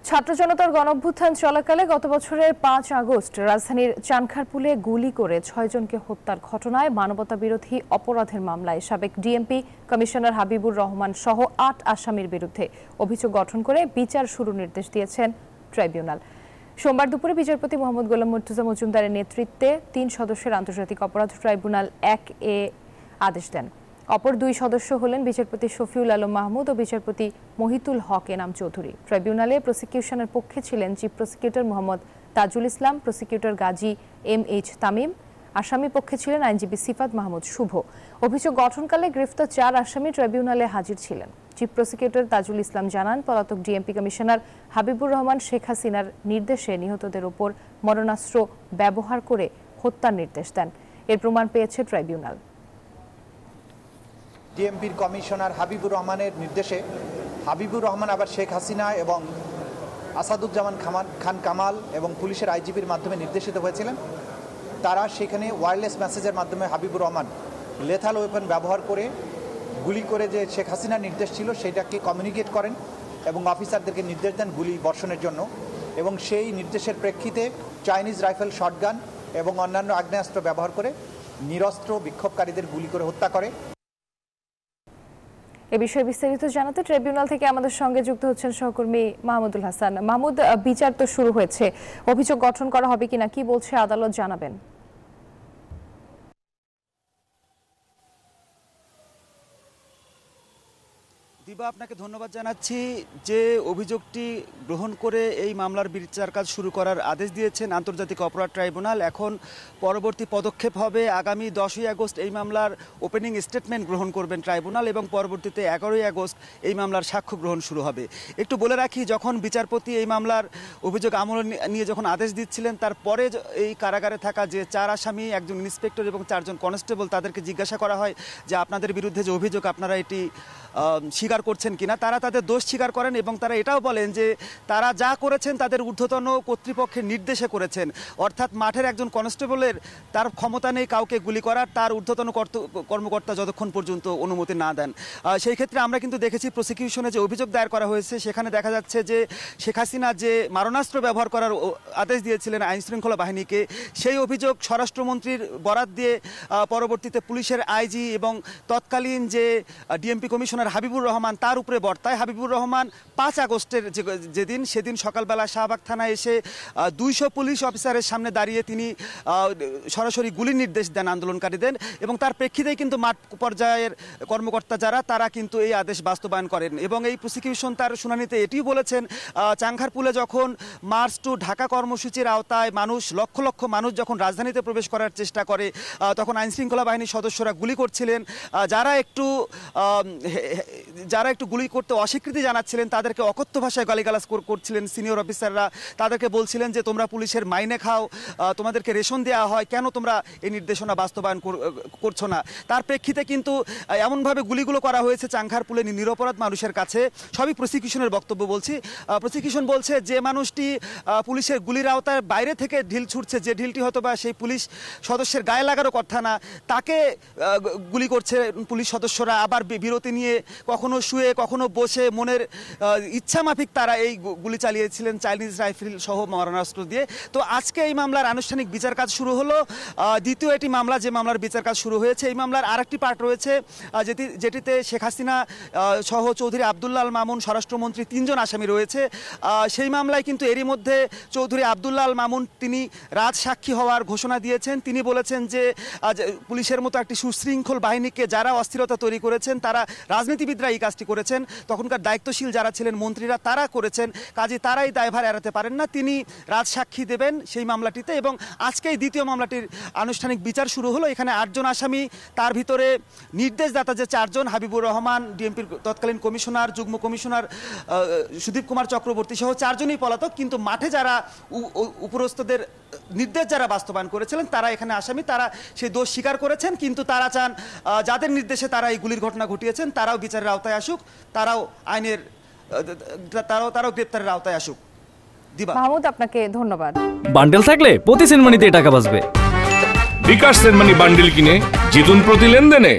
ছাত্র জনতার গণঅভ্যুত্থান চলাকালে গত বছরের ৫ আগস্ট রাজধানীর চানখারপুলে গুলি করে ৬ জনকে হত্যার ঘটনায় মানবতাবিরোধী অপরাধের মামলায় সাবেক ডিএমপি কমিশনার হাবিবুর রহমান সহ ৮ আসামির বিরুদ্ধে অভিযোগ গঠন করে বিচার শুরুর নির্দেশ দিয়েছেন ট্রাইব্যুনাল। সোমবার দুপুরে বিচারপতি মোহাম্মদ গোলাম মুর্তুজা মজুমদারের নেতৃত্বে ৩ সদস্যের আন্তর্জাতিক অপরাধ ট্রাইব্যুনাল ১-এ আদেশ দেন। অপর ২ সদস্য হলেন বিচারপতি শফিউল আলম মাহমুদ ও বিচারপতি মহিতুল হক এনাম চৌধুরী। ট্রাইব্যুনালে প্রসিকিউশনের পক্ষে ছিলেন chief prosecutor Mohammad Tajul Islam, prosecutor Gazi এম.এইচ. Tamim. আসামি পক্ষে ছিলেন আইনজীবী সিফাত মাহমুদ শুভ। অভিযোগ গঠনকালে গ্রেফতার ৪ আসামি ট্রাইব্যুনালে হাজির ছিলেন। চিফ প্রসিকিউটর তাজুল ইসলাম জানান, পলাতক ডিএমপি কমিশনার হাবিবুর রহমান শেখ হাসিনার নির্দেশে নিহতদের উপর মরণাস্ত্র ব্যবহার করে হত্যার নির্দেশ দেন। এর প্রমাণ পেয়েছে ট্রাইব্যুনাল। ডিএমপির কমিশনার হাবিবুর রহমানের নির্দেশে হাবিবুর রহমান আবার শেখ হাসিনা এবং আসাদুজ্জামান খান কামাল এবং পুলিশের আইজিপির মাধ্যমে নির্দেশিত হয়েছিলেন। তারা সেখানে ওয়্যারলেস মেসেজের মাধ্যমে হাবিবুর রহমান লেথাল ওয়েপন ব্যবহার করে গুলি করে যে শেখ হাসিনার নির্দেশ ছিল সেটাকে কমিউনিকেট করেন এবং অফিসারদেরকে নির্দেশ দেন গুলি বর্ষণের জন্য, এবং সেই নির্দেশের প্রেক্ষিতে চাইনিজ রাইফেল, শটগান এবং অন্যান্য আগ্নেয়াস্ত্র ব্যবহার করে নিরস্ত্র বিক্ষোভকারীদের গুলি করে হত্যা করে। এ বিষয়ে বিস্তারিত জানাতে ট্রাইব্যুনাল থেকে আমাদের সঙ্গে যুক্ত হচ্ছেন সহকর্মী মাহমুদুল হাসান। মাহমুদ, বিচার তো শুরু হয়েছে, অভিযোগ গঠন করা হবে কিনা, কি বলছে আদালত জানাবেন? দিবা, আপনাকে ধন্যবাদ জানাচ্ছি যে অভিযোগটি গ্রহণ করে এই মামলার বিচার কাজ শুরু করার আদেশ দিয়েছেন আন্তর্জাতিক অপরাধ ট্রাইব্যুনাল। এখন পরবর্তী পদক্ষেপ হবে আগামী 10ই আগস্ট এই মামলার ওপেনিং স্টেটমেন্ট গ্রহণ করবেন ট্রাইব্যুনাল এবং পরবর্তীতে 11ই আগস্ট এই মামলার সাক্ষ্য গ্রহণ শুরু হবে। একটু বলে রাখি, যখন বিচারপতি এই মামলার অভিযোগ আমল নিয়ে যখন আদেশ দিচ্ছিলেন, তারপরে এই কারাগারে থাকা যে 4 আসামি, একজন ইন্সপেক্টর এবং 4 জন কনস্টেবল, তাদেরকে জিজ্ঞাসা করা হয় যে আপনাদের বিরুদ্ধে যে অভিযোগ আপনারা এটি স্বীকার করছেন কিনা। তারা তাদের দোষ স্বীকার করেন এবং তারা এটাও বলেন যে তারা যা করেছেন তাদের ঊর্ধ্বতন কর্তৃপক্ষের নির্দেশে করেছেন। অর্থাৎ মাঠের একজন কনস্টেবলের তার ক্ষমতা নেই কাউকে গুলি করার, তার ঊর্ধ্বতন কর্মকর্তা যতক্ষণ পর্যন্ত অনুমতি না দেন। সেই ক্ষেত্রে আমরা কিন্তু দেখেছি প্রসিকিউশনে যে অভিযোগ দায়ের করা হয়েছে সেখানে দেখা যাচ্ছে যে শেখ হাসিনা যে মারণাস্ত্র ব্যবহার করার আদেশ দিয়েছিলেন আইনশৃঙ্খলা বাহিনীকে, সেই অভিযোগ স্বরাষ্ট্রমন্ত্রীর বরাত দিয়ে পরবর্তীতে পুলিশের আইজি এবং তৎকালীন যে ডিএমপি কমিশনার হাবিবুর রহমান তার উপরে বর্তায়। হাবিবুর রহমান 5 আগস্টের সেদিন সকালবেলা শাহবাগ থানায় এসে 200 পুলিশ অফিসারের সামনে দাঁড়িয়ে তিনি সরাসরি গুলির নির্দেশ দেন আন্দোলনকারীদের, এবং তার প্রেক্ষিতেই কিন্তু মাঠ পর্যায়ের কর্মকর্তা যারা তারা কিন্তু এই আদেশ বাস্তবায়ন করেন। এবং এই প্রসিকিউশন তার শুনানিতে এটিও বলেছেন, চাংখারপুলে যখন মার্চ টু ঢাকা কর্মসূচির আওতায় লক্ষ লক্ষ মানুষ যখন রাজধানীতে প্রবেশ করার চেষ্টা করে, তখন আইনশৃঙ্খলা বাহিনীর সদস্যরা গুলি করছিলেন। যারা একটু গুলি করতে অস্বীকৃতি জানাচ্ছিলেন তাদেরকে অকথ্য ভাষায় গালিগালাজ করছিলেন সিনিয়র অফিসাররা। তাদেরকে বলছিলেন যে তোমরা পুলিশের মাইনে খাও, তোমাদেরকে রেশন দেওয়া হয়, কেন তোমরা এই নির্দেশনা বাস্তবায়ন করছো না। তার প্রেক্ষিতে কিন্তু এমনভাবে গুলিগুলো করা হয়েছে চাংখারপুলে নিরপরাধ মানুষের কাছে। সবই প্রসিকিউশনের বক্তব্য বলছি। প্রসিকিউশন বলছে যে মানুষটি পুলিশের গুলির আওতায় বাইরে থেকে ঢিল ছুটছে, যে ঢিলটি হয়তো বা সেই পুলিশ সদস্যের গায়ে লাগারও কথা না, তাকে গুলি করছে পুলিশ সদস্যরা। আবার বিরতি নিয়ে কখনো শুয়ে কখনো বসে মনের ইচ্ছা মাফিক তারা এই গুলি চালিয়েছিলেন চাইনিজ রাইফেল সহ মারণাস্ত্র দিয়ে। তো আজকে এই মামলার আনুষ্ঠানিক বিচার কাজ শুরু হলো। দ্বিতীয় এটি মামলা, যে মামলার বিচার কাজ শুরু হয়েছে। এই মামলার আরেকটি পার্ট রয়েছে যেটিতে শেখ হাসিনা সহ চৌধুরী আবদুল্লাহ আল মামুন স্বরাষ্ট্রমন্ত্রী 3 জন আসামি রয়েছে। সেই মামলায় কিন্তু এরই মধ্যে চৌধুরী আবদুল্লাহ আল মামুন তিনি রাজসাক্ষী হওয়ার ঘোষণা দিয়েছেন। তিনি বলেছেন যে পুলিশের মতো একটি সুশৃঙ্খল বাহিনীকে যারা অস্থিরতা তৈরি করেছেন, তারা রাজনীতিবিদরা এই কাজটি করেছেন, তখনকার দায়িত্বশীল যারা ছিলেন মন্ত্রীরা তারা করেছেন, কাজে তারাই দায়ভার এড়াতে পারেন না। তিনি রাজসাক্ষী দেবেন সেই মামলাটিতে, এবং আজকেই দ্বিতীয় মামলাটির আনুষ্ঠানিক বিচার শুরু হলো। এখানে 8 জন আসামি, তার ভিতরে নির্দেশদাতা যে 4 জন, হাবিবুর রহমান, ডিএমপির তৎকালীন কমিশনার, যুগ্ম কমিশনার সুদীপ কুমার চক্রবর্তী সহ 4 জনই পলাতক। কিন্তু মাঠে যারা উপরস্থদের নির্দেশ যারা বাস্তবায়ন করেছিলেন তারা এখানে আসামি, তারা সেই দোষ স্বীকার করেছেন। কিন্তু তারা চান যাদের নির্দেশে তারা এই গুলির ঘটনা ঘটিয়েছেন তারাও বিচারের আওতায় আসুক, তারাও গ্রেপ্তারের আওতায় আসুক। দিবা, মাহমুদ আপনাকে ধন্যবাদ। বান্ডেল থাকলে প্রতি সেনমানিতে টাকা বাঁচবে। বিকাশ সেনমানি বান্ডেল কিনে জিতুন প্রতি লেনদেনে।